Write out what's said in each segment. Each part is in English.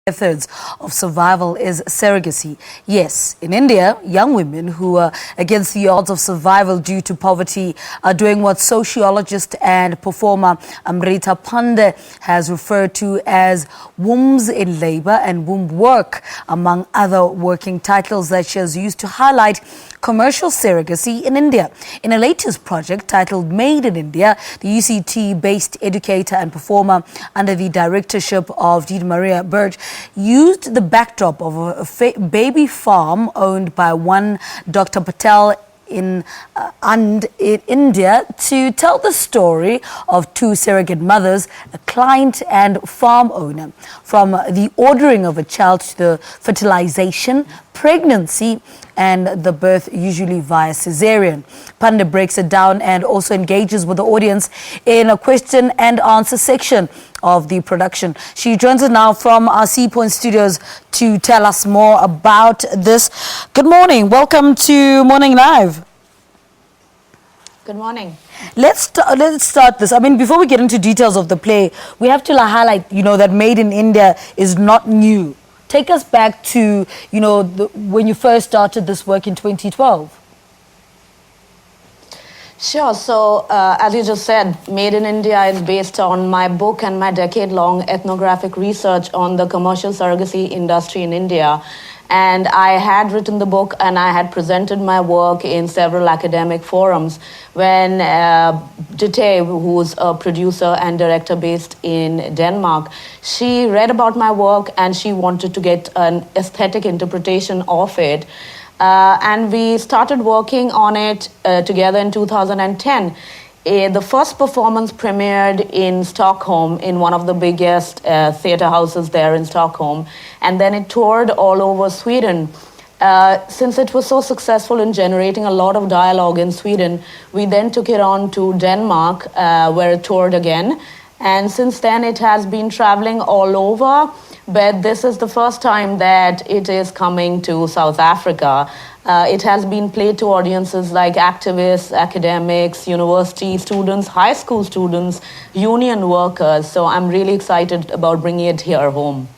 methods of survival is surrogacy. Yes, in India, young women who are against the odds of survival due to poverty are doing what sociologist and performer Amrita Pande has referred to as wombs in labor and womb work, among other working titles that she has used to highlight commercial surrogacy in India. In a latest project titled Made in India, the UCT-based educator and performer under the directorship of Ditte Maria Bjerg used the backdrop of a baby farm owned by one Dr Patel in Anand in India to tell the story of two surrogate mothers, a client and farm owner, from the ordering of a child to the fertilization, pregnancy and the birth, usually via caesarean. Pande breaks it down and also engages with the audience in a question and answer section of the production. She joins us now from our Sea Point studios to tell us more about this. Good morning. Welcome to Morning Live. Good morning. Let's start this. I mean, before we get into details of the play, we have to highlight, that Made in India is not new. Take us back to, when you first started this work in 2012. Sure. So, as you just said, Made in India is based on my book and my decade-long ethnographic research on the commercial surrogacy industry in India. And I had written the book and I had presented my work in several academic forums when Ditte, who's a producer and director based in Denmark, she read about my work and she wanted to get an aesthetic interpretation of it. And we started working on it together in 2010. The first performance premiered in Stockholm in one of the biggest theatre houses there in Stockholm. And then it toured all over Sweden. Since it was so successful in generating a lot of dialogue in Sweden, we then took it on to Denmark, where it toured again. And since then, it has been traveling all over. But this is the first time that it is coming to South Africa. It has been played to audiences like activists, academics, university students, high school students, union workers. So I'm really excited about bringing it here home.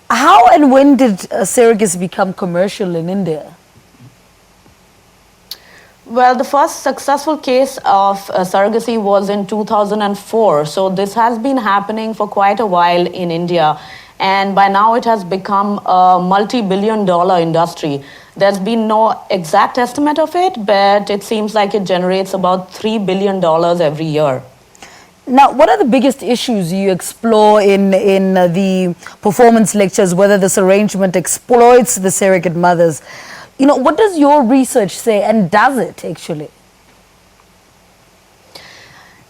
How and when did surrogacy become commercial in India? Well, the first successful case of surrogacy was in 2004. So this has been happening for quite a while in India. And by now it has become a multi-billion-dollar industry. There's been no exact estimate of it, but it seems like it generates about $3 billion every year. Now, what are the biggest issues you explore in the performance lectures, whether this arrangement exploits the surrogate mothers? What does your research say, and does it actually?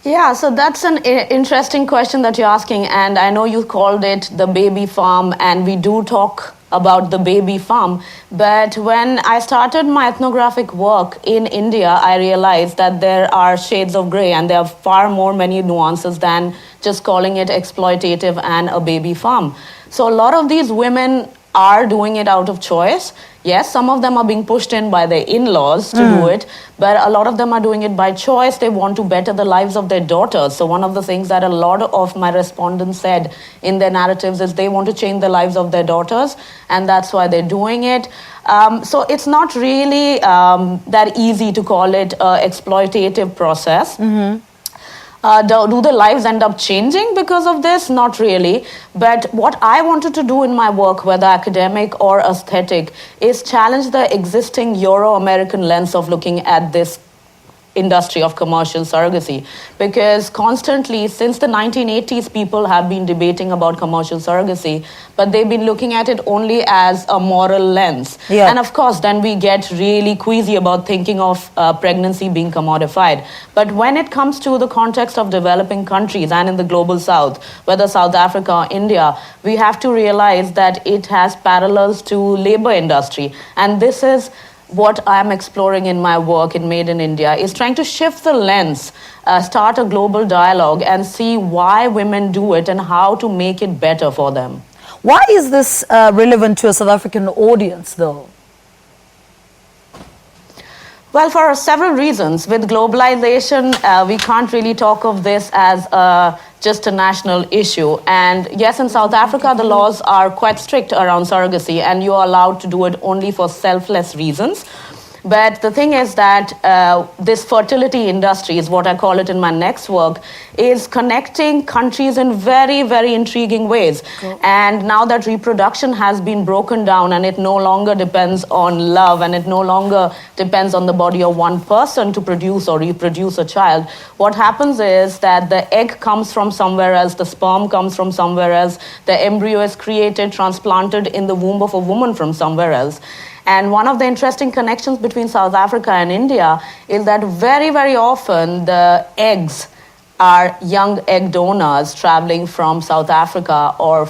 Yeah, so that's an interesting question that you're asking, and I know you called it the baby farm, and we do talk about the baby farm. But when I started my ethnographic work in India, I realized that there are shades of gray and there are far more many nuances than just calling it exploitative and a baby farm. So a lot of these women are doing it out of choice. Yes, some of them are being pushed in by their in-laws to do it, but a lot of them are doing it by choice. They want to better the lives of their daughters. So one of the things that a lot of my respondents said in their narratives is they want to change the lives of their daughters, and that's why they're doing it. So it's not really that easy to call it an exploitative process. Do the lives end up changing because of this? Not really. But what I wanted to do in my work, whether academic or aesthetic, is challenge the existing Euro-American lens of looking at this industry of commercial surrogacy, because constantly since the 1980s people have been debating about commercial surrogacy, but they've been looking at it only as a moral lens. And of course then we get really queasy about thinking of pregnancy being commodified. But when it comes to the context of developing countries and in the global south, whether South Africa or India, we have to realize that it has parallels to labor industry. And this is what I'm exploring in my work in Made in India, is trying to shift the lens, start a global dialogue and see why women do it and how to make it better for them. Why is this relevant to a South African audience though? Well, for several reasons. With globalization, we can't really talk of this as a just a national issue. And yes, in South Africa, the laws are quite strict around surrogacy, and you are allowed to do it only for selfless reasons. But the thing is that this fertility industry, is what I call it in my next work, is connecting countries in very, very intriguing ways. Cool. And now that reproduction has been broken down and it no longer depends on love and it no longer depends on the body of one person to produce or reproduce a child, what happens is that the egg comes from somewhere else, the sperm comes from somewhere else, the embryo is created, transplanted in the womb of a woman from somewhere else. And one of the interesting connections between South Africa and India is that very, very often the eggs are young egg donors traveling from South Africa or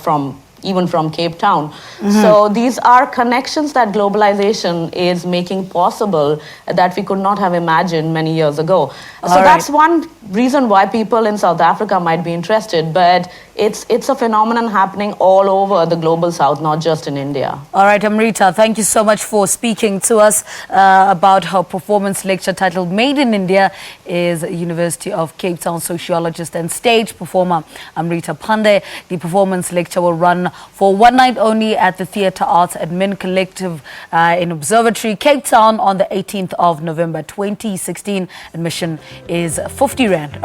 even from Cape Town. Mm-hmm. So these are connections that globalization is making possible that we could not have imagined many years ago. So that's one reason why people in South Africa might be interested, but it's a phenomenon happening all over the global south, not just in India. All right, Amrita, thank you so much for speaking to us about her performance lecture titled Made in India. Is University of Cape Town sociologist and stage performer Amrita Pande. The performance lecture will run for one night only at the Theatre Arts Admin Collective in Observatory, Cape Town on the 18th of November 2016. Admission is 50 Rand.